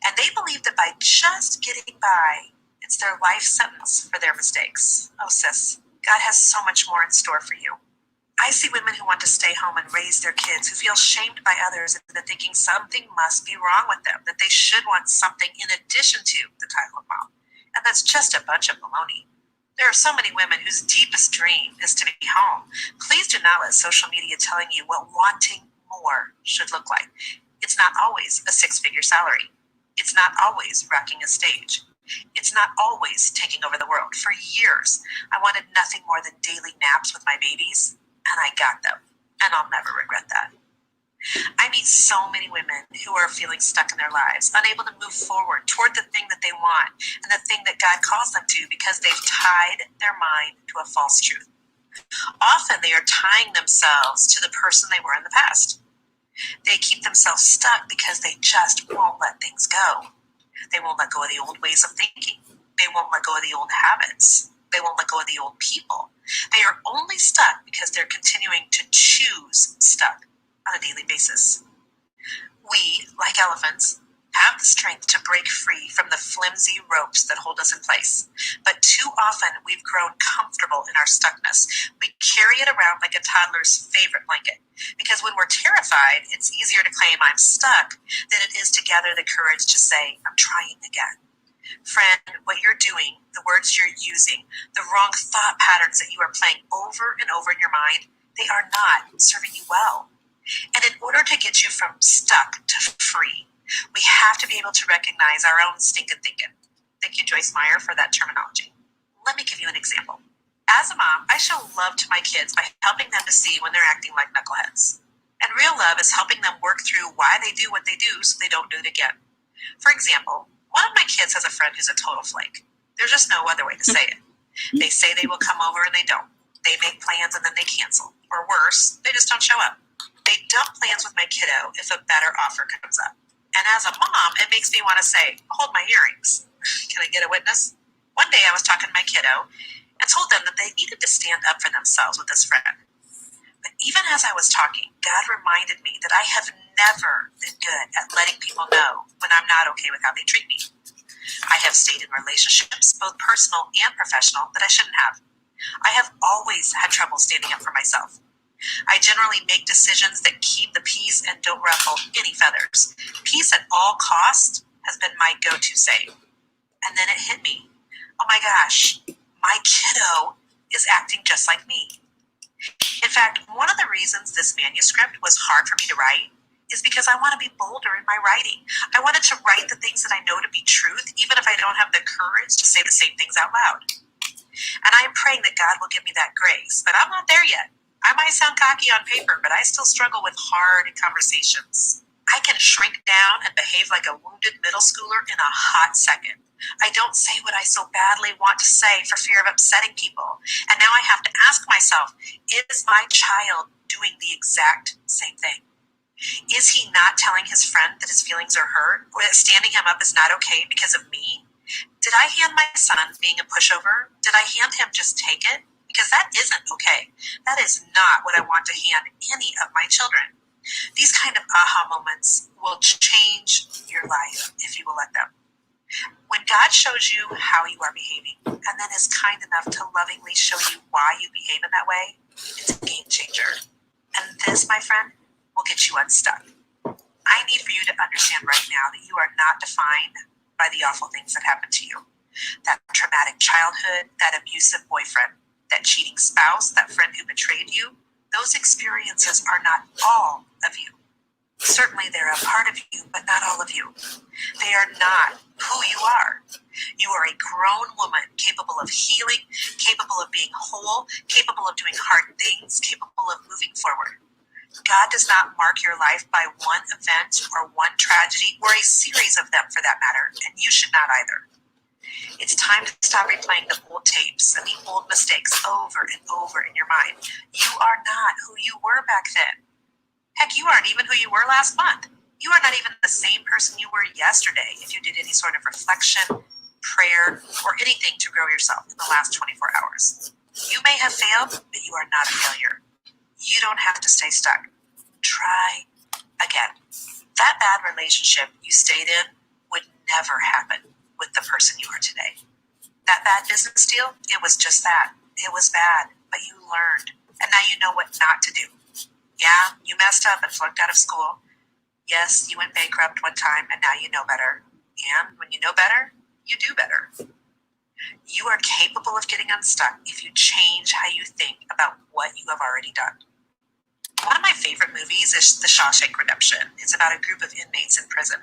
And they believe that by just getting by, it's their life sentence for their mistakes. Oh, sis, God has so much more in store for you. I see women who want to stay home and raise their kids, who feel shamed by others into thinking something must be wrong with them, that they should want something in addition to the title of mom. And that's just a bunch of baloney. There are so many women whose deepest dream is to be home. Please do not let social media telling you what wanting more should look like. It's not always a six-figure salary. It's not always rocking a stage. It's not always taking over the world. For years, I wanted nothing more than daily naps with my babies, and I got them, and I'll never regret that. I meet so many women who are feeling stuck in their lives, unable to move forward toward the thing that they want and the thing that God calls them to because they've tied their mind to a false truth. Often they are tying themselves to the person they were in the past. They keep themselves stuck because they just won't let things go. They won't let go of the old ways of thinking. They won't let go of the old habits. They won't let go of the old people. They are only stuck because they're continuing to choose stuck on a daily basis. We, like elephants, have the strength to break free from the flimsy ropes that hold us in place. But too often, we've grown comfortable in our stuckness. We carry it around like a toddler's favorite blanket. Because when we're terrified, it's easier to claim I'm stuck than it is to gather the courage to say, I'm trying again. Friend, what you're doing, the words you're using, the wrong thought patterns that you are playing over and over in your mind, they are not serving you well. And in order to get you from stuck to free, we have to be able to recognize our own stinking thinking. Thank you, Joyce Meyer, for that terminology. Let me give you an example. As a mom, I show love to my kids by helping them to see when they're acting like knuckleheads. And real love is helping them work through why they do what they do so they don't do it again. For example, one of my kids has a friend who's a total flake. There's just no other way to say it. They say they will come over and they don't. They make plans and then they cancel. Or worse, they just don't show up. They dump plans with my kiddo if a better offer comes up. And as a mom, it makes me want to say, hold my earrings. Can I get a witness? One day I was talking to my kiddo and told them that they needed to stand up for themselves with this friend. But even as I was talking, God reminded me that I have never been good at letting people know when I'm not okay with how they treat me. I have stayed in relationships, both personal and professional, that I shouldn't have. I have always had trouble standing up for myself. I generally make decisions that keep the peace and don't ruffle any feathers. Peace at all costs has been my go-to saying. And then it hit me. Oh my gosh, my kiddo is acting just like me. In fact, one of the reasons this manuscript was hard for me to write is because I want to be bolder in my writing. I wanted to write the things that I know to be truth, even if I don't have the courage to say the same things out loud. And I am praying that God will give me that grace, but I'm not there yet. I might sound cocky on paper, but I still struggle with hard conversations. I can shrink down and behave like a wounded middle schooler in a hot second. I don't say what I so badly want to say for fear of upsetting people. And now I have to ask myself, is my child doing the exact same thing? Is he not telling his friend that his feelings are hurt, or that standing him up is not okay because of me? Did I hand my son being a pushover? Did I hand him just take it? Because that isn't okay. That is not what I want to hand any of my children. These kind of aha moments will change your life if you will let them. When God shows you how you are behaving and then is kind enough to lovingly show you why you behave in that way, it's a game changer. And this, my friend, will get you unstuck. I need for you to understand right now that you are not defined by the awful things that happened to you. That traumatic childhood, that abusive boyfriend, that cheating spouse, that friend who betrayed you, those experiences are not all of you. Certainly they're a part of you, but not all of you. They are not who you are. You are a grown woman capable of healing, capable of being whole, capable of doing hard things, capable of moving forward. God does not mark your life by one event or one tragedy, or a series of them for that matter, and you should not either. It's time to stop replaying the old tapes and the old mistakes over and over in your mind. You are not who you were back then. Heck, you aren't even who you were last month. You are not even the same person you were yesterday if you did any sort of reflection, prayer, or anything to grow yourself in the last 24 hours. You may have failed, but you are not a failure. You don't have to stay stuck. Try again. That bad relationship you stayed in would never happen with the person you are today. That bad business deal, it was just that. It was bad, but you learned. And now you know what not to do. Yeah, you messed up and flunked out of school. Yes, you went bankrupt one time and now you know better. And when you know better, you do better. You are capable of getting unstuck if you change how you think about what you have already done. One of my favorite movies is The Shawshank Redemption. It's about a group of inmates in prison.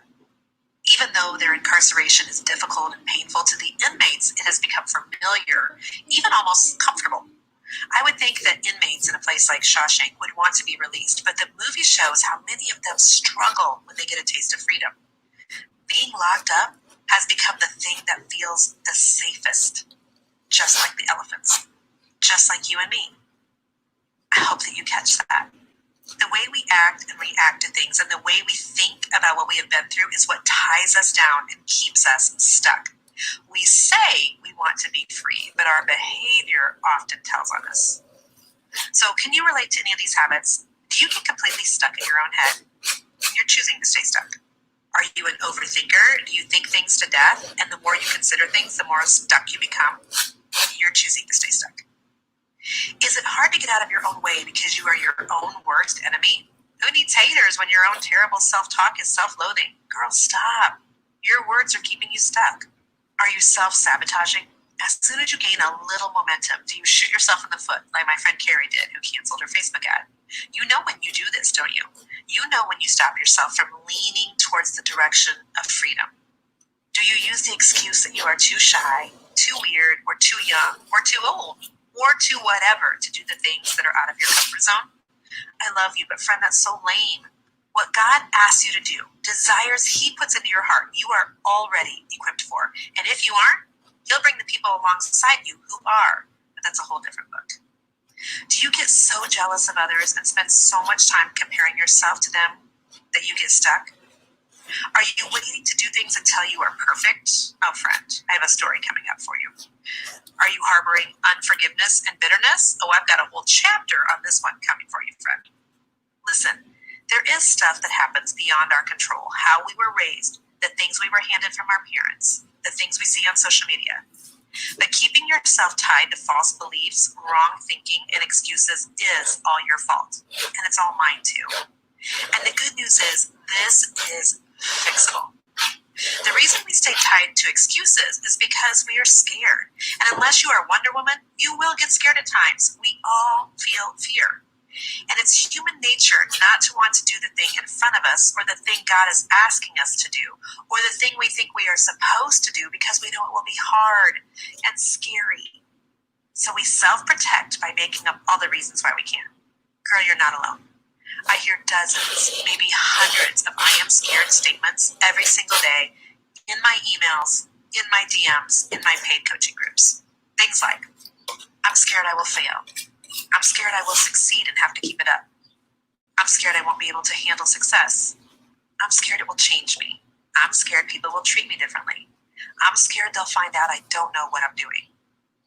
Even though their incarceration is difficult and painful to the inmates, it has become familiar, even almost comfortable. I would think that inmates in a place like Shawshank would want to be released, but the movie shows how many of them struggle when they get a taste of freedom. Being locked up has become the thing that feels the safest, just like the elephants, just like you and me. I hope that you catch that. The way we act and react to things and the way we think about what we have been through is what ties us down and keeps us stuck. We say we want to be free, but our behavior often tells on us. So can you relate to any of these habits? Do you get completely stuck in your own head? You're choosing to stay stuck. Are you an overthinker? Do you think things to death? And the more you consider things, the more stuck you become? You're choosing to stay stuck. Is it hard to get out of your own way because you are your own worst enemy? Who needs haters when your own terrible self-talk is self-loathing? Girl, stop. Your words are keeping you stuck. Are you self-sabotaging? As soon as you gain a little momentum, do you shoot yourself in the foot like my friend Carrie did, who canceled her Facebook ad? You know when you do this, don't you? You know when you stop yourself from leaning towards the direction of freedom. Do you use the excuse that you are too shy, too weird, or too young, or too old, or too whatever to do the things that are out of your comfort zone? I love you, but friend, that's so lame. What God asks you to do, desires He puts into your heart, you are already equipped for. And if you aren't, He'll bring the people alongside you who are. But that's a whole different book. Do you get so jealous of others and spend so much time comparing yourself to them that you get stuck? Are you waiting to do things until you are perfect? Oh, friend, I have a story coming up for you. Are you harboring unforgiveness and bitterness? Oh, I've got a whole chapter on this one coming for you, friend. Listen, there is stuff that happens beyond our control. How we were raised, the things we were handed from our parents, the things we see on social media. But keeping yourself tied to false beliefs, wrong thinking, and excuses is all your fault. And it's all mine too. And the good news is, this is fixable. The reason we stay tied to excuses is because we are scared. And unless you are Wonder Woman, you will get scared at times. We all feel fear. And it's human nature not to want to do the thing in front of us, or the thing God is asking us to do, or the thing we think we are supposed to do because we know it will be hard and scary. So we self-protect by making up all the reasons why we can't. Girl, you're not alone. I hear dozens, maybe hundreds of I am scared statements every single day in my emails, in my DMs, in my paid coaching groups. Things like, I'm scared I will fail. I'm scared I will succeed and have to keep it up. I'm scared I won't be able to handle success. I'm scared it will change me. I'm scared people will treat me differently. I'm scared they'll find out I don't know what I'm doing.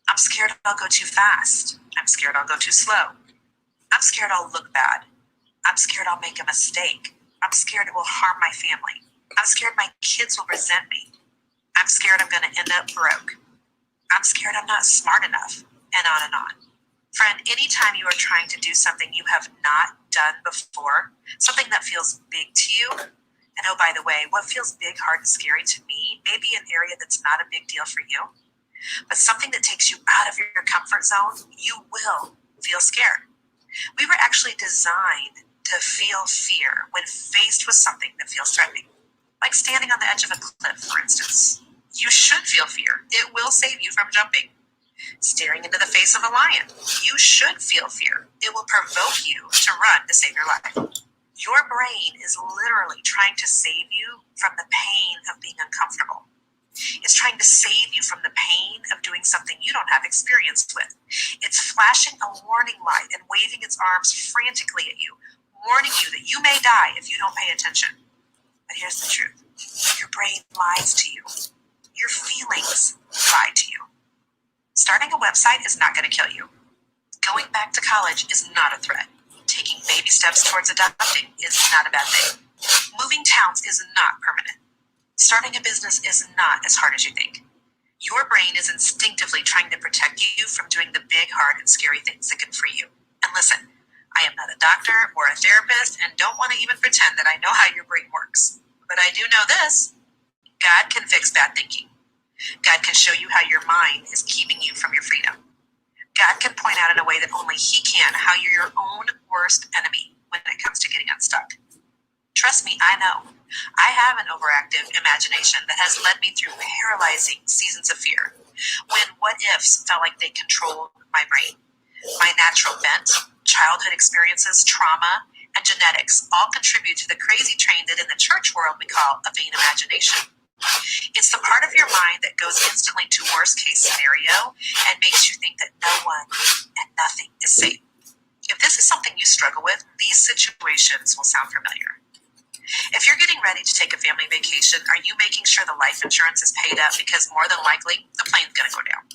I'm scared I'll go too fast. I'm scared I'll go too slow. I'm scared I'll look bad. I'm scared I'll make a mistake. I'm scared it will harm my family. I'm scared my kids will resent me. I'm scared I'm going to end up broke. I'm scared I'm not smart enough, and on and on. Friend, anytime you are trying to do something you have not done before, something that feels big to you, and oh, by the way, what feels big, hard, and scary to me may be an area that's not a big deal for you, but something that takes you out of your comfort zone, you will feel scared. We were actually designed to feel fear when faced with something that feels threatening, like standing on the edge of a cliff, for instance. You should feel fear. It will save you from jumping. Staring into the face of a lion. You should feel fear. It will provoke you to run to save your life. Your brain is literally trying to save you from the pain of being uncomfortable. It's trying to save you from the pain of doing something you don't have experience with. It's flashing a warning light and waving its arms frantically at you, warning you that you may die if you don't pay attention. But here's the truth. Your brain lies to you. Your feelings lie to you. Starting a website is not going to kill you. Going back to college is not a threat. Taking baby steps towards adopting is not a bad thing. Moving towns is not permanent. Starting a business is not as hard as you think. Your brain is instinctively trying to protect you from doing the big, hard, and scary things that can free you. And listen, I am not a doctor or a therapist and don't want to even pretend that I know how your brain works. But I do know this. God can fix bad thinking. God can show you how your mind is keeping you from your freedom. God can point out in a way that only He can how you're your own worst enemy when it comes to getting unstuck. Trust me, I know. I have an overactive imagination that has led me through paralyzing seasons of fear, when what-ifs felt like they controlled my brain. My natural bent, childhood experiences, trauma, and genetics all contribute to the crazy train that in the church world we call a vain imagination. It's the part of your mind that goes instantly to worst case scenario and makes you think that no one and nothing is safe. If this is something you struggle with, these situations will sound familiar. If you're getting ready to take a family vacation, are you making sure the life insurance is paid up because more than likely the plane's going to go down?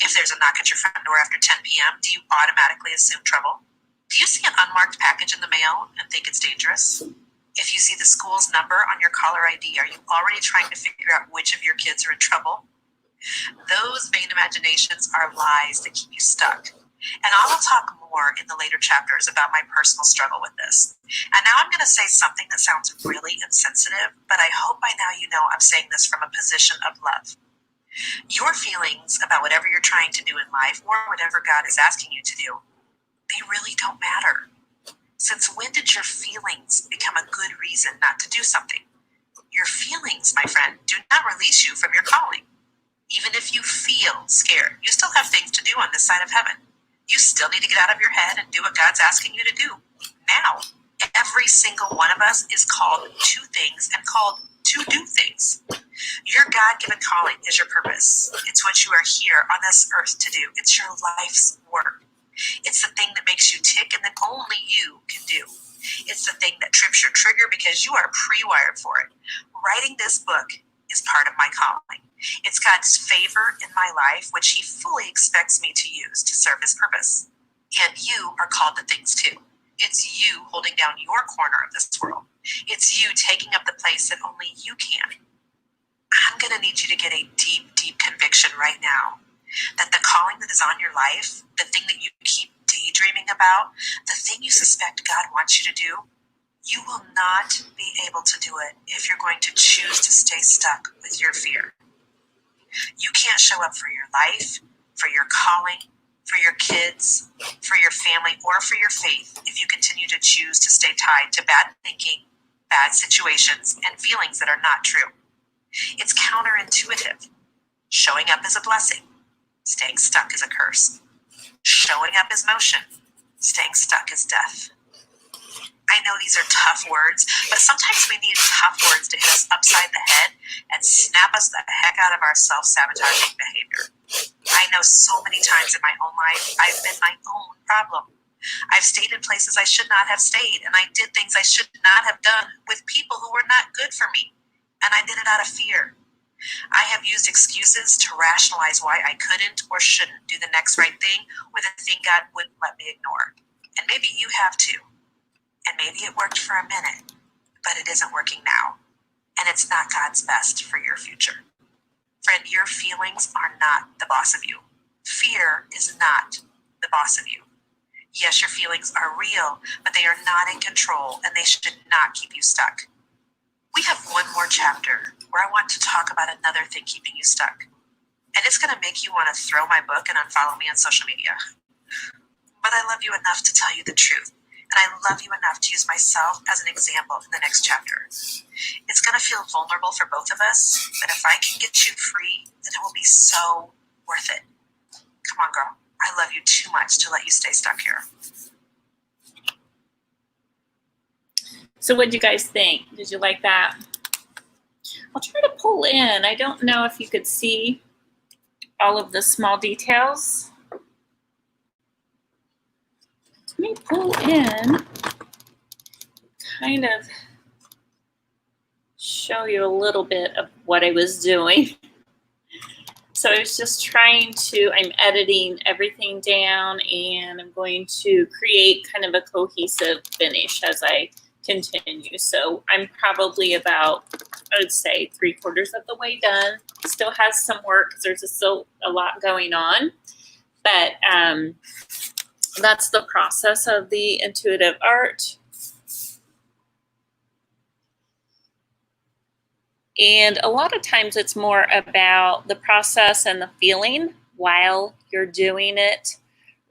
If there's a knock at your front door after 10 p.m., do you automatically assume trouble? Do you see an unmarked package in the mail and think it's dangerous? If you see the school's number on your caller ID, are you already trying to figure out which of your kids are in trouble? Those vain imaginations are lies that keep you stuck. And I will talk more in the later chapters about my personal struggle with this. And now I'm going to say something that sounds really insensitive, but I hope by now you know I'm saying this from a position of love. Your feelings about whatever you're trying to do in life or whatever God is asking you to do, they really don't matter. Since when did your feelings become a good reason not to do something? Your feelings, my friend, do not release you from your calling. Even if you feel scared, you still have things to do on this side of heaven. You still need to get out of your head and do what God's asking you to do now. Every single one of us is called to things and called to do things. Your God-given calling is your purpose. It's what you are here on this earth to do. It's your life's work. It's the thing that makes you tick and that only you can do. It's the thing that trips your trigger because you are pre-wired for it. Writing this book is part of my calling. It's God's favor in my life, which he fully expects me to use to serve his purpose. And you are called to things too. It's you holding down your corner of this world. It's you taking up the place that only you can. I'm going to need you to get a deep, deep conviction right now that the calling that is on your life, the thing that you keep daydreaming about, the thing you suspect God wants you to do, you will not be able to do it if you're going to choose to stay stuck with your fear. You can't show up for your life, for your calling, for your kids, for your family, or for your faith if you continue to choose to stay tied to bad thinking, bad situations, and feelings that are not true. It's counterintuitive. Showing up is a blessing. Staying stuck is a curse. Showing up is motion. Staying stuck is death. I know these are tough words, but sometimes we need tough words to hit us upside the head and snap us the heck out of our self-sabotaging behavior. I know so many times in my own life, I've been my own problem. I've stayed in places I should not have stayed, and I did things I should not have done with people who were not good for me, and I did it out of fear. I have used excuses to rationalize why I couldn't or shouldn't do the next right thing or the thing God wouldn't let me ignore. And maybe you have too. And maybe it worked for a minute, but it isn't working now. And it's not God's best for your future. Friend, your feelings are not the boss of you. Fear is not the boss of you. Yes, your feelings are real, but they are not in control, and they should not keep you stuck. We have one more chapter where I want to talk about another thing keeping you stuck. And it's going to make you want to throw my book and unfollow me on social media. But I love you enough to tell you the truth. And I love you enough to use myself as an example in the next chapter. It's going to feel vulnerable for both of us, but if I can get you free, then it will be so worth it. Come on, girl. I love you too much to let you stay stuck here. So what did you guys think? Did you like that? I'll try to pull in. I don't know if you could see all of the small details. Let me pull in, kind of show you a little bit of what I was doing. So I was just trying to, I'm editing everything down, and I'm going to create kind of a cohesive finish as I continue. So I'm probably about, I would say, 3/4 of the way done. Still has some work because there's still a lot going on, but that's the process of the intuitive art. And a lot of times it's more about the process and the feeling while you're doing it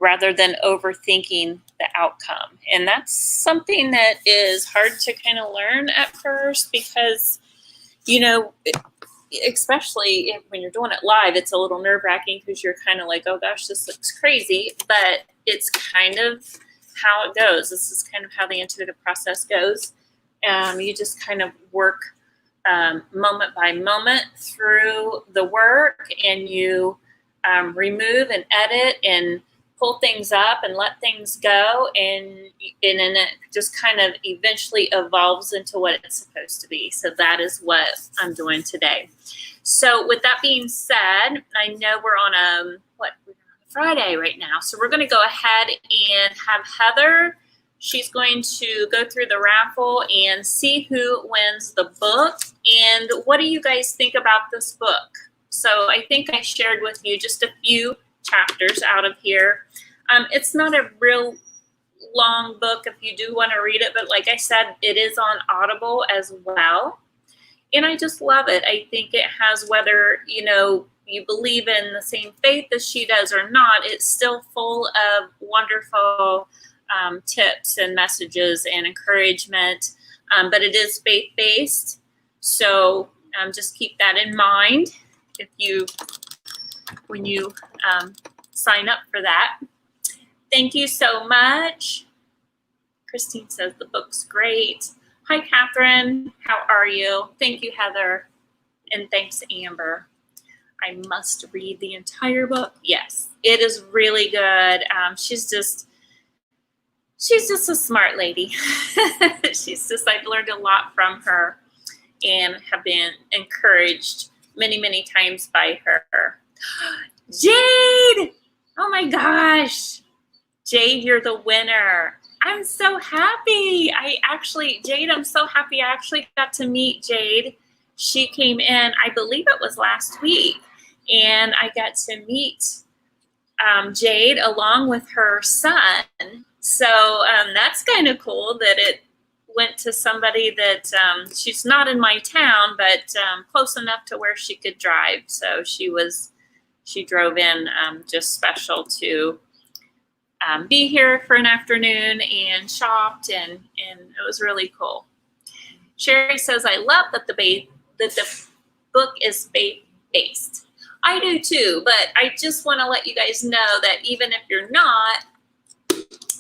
rather than overthinking the outcome. And that's something that is hard to kind of learn at first because, you know, especially when you're doing it live, it's a little nerve-wracking because you're kind of like, oh gosh, this looks crazy, but it's kind of how it goes. This is kind of how the intuitive process goes. You just kind of work moment by moment through the work, and you remove and edit and pull things up and let things go, and then it just kind of eventually evolves into what it's supposed to be. So that is what I'm doing today. So with that being said, I know we're on a Friday right now. So we're going to go ahead and have Heather She's going to go through the raffle and see who wins the book. And what do you guys think about this book? So I think I shared with you just a few chapters out of here. It's not a real long book if you do want to read it, but like I said, it is on Audible as well. And I just love it. I think it has, whether, you know, you believe in the same faith as she does or not, it's still full of wonderful tips and messages and encouragement, but it is faith-based. So just keep that in mind when you sign up for that. Thank you so much. Christine says the book's great. Hi, Catherine. How are you? Thank you, Heather. And thanks, Amber. I must read the entire book. Yes, it is really good. She's just a smart lady. I've learned a lot from her and have been encouraged many, many times by her. Jade! Oh my gosh. Jade, you're the winner. I'm so happy. Jade, I'm so happy I actually got to meet Jade. She came in, I believe it was last week, and I got to meet Jade along with her son. So that's kind of cool that it went to somebody that she's not in my town, but close enough to where she could drive. So she drove in just special to be here for an afternoon and shopped, and it was really cool. Sherry says, I love that the book is faith-based. I do too, but I just want to let you guys know that even if you're not,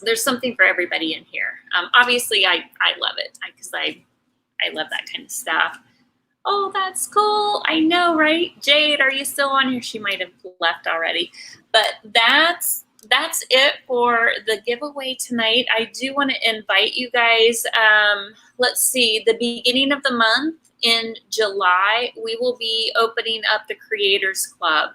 there's something for everybody in here. Obviously, I love it because I love that kind of stuff. Oh, that's cool. I know, right? Jade, are you still on here? She might have left already. But that's it for the giveaway tonight. I do want to invite you guys. Let's see, the beginning of the month in July, we will be opening up the Creators Club.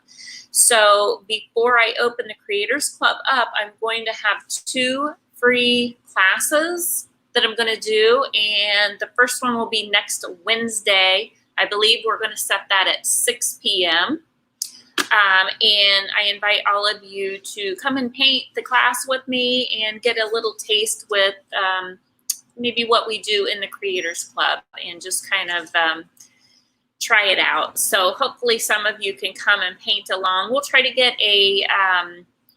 So before I open the Creators Club up, I'm going to have 2 free classes that I'm going to do. And the first one will be next Wednesday. I believe we're going to set that at 6 p.m. And I invite all of you to come and paint the class with me and get a little taste with maybe what we do in the Creators Club and just kind of try it out. So hopefully some of you can come and paint along. We'll try to get a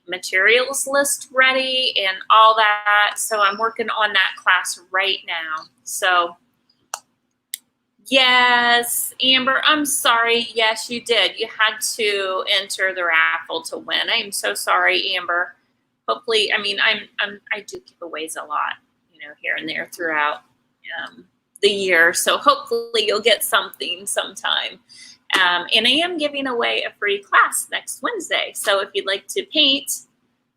materials list ready and all that. So I'm working on that class right now. So yes, Amber, I'm sorry. Yes, you did. You had to enter the raffle to win. I'm so sorry, Amber. Hopefully, I mean, I do giveaways a lot, you know, here and there throughout the year. So hopefully you'll get something sometime. And I am giving away a free class next Wednesday. So if you'd like to paint,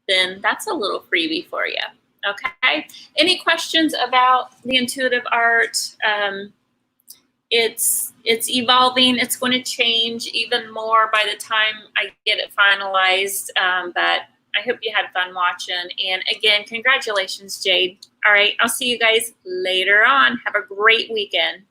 then that's a little freebie for you. Okay. Any questions about the intuitive art? It's evolving. It's going to change even more by the time I get it finalized. But I hope you had fun watching. And again, congratulations, Jade. All right, I'll see you guys later on. Have a great weekend.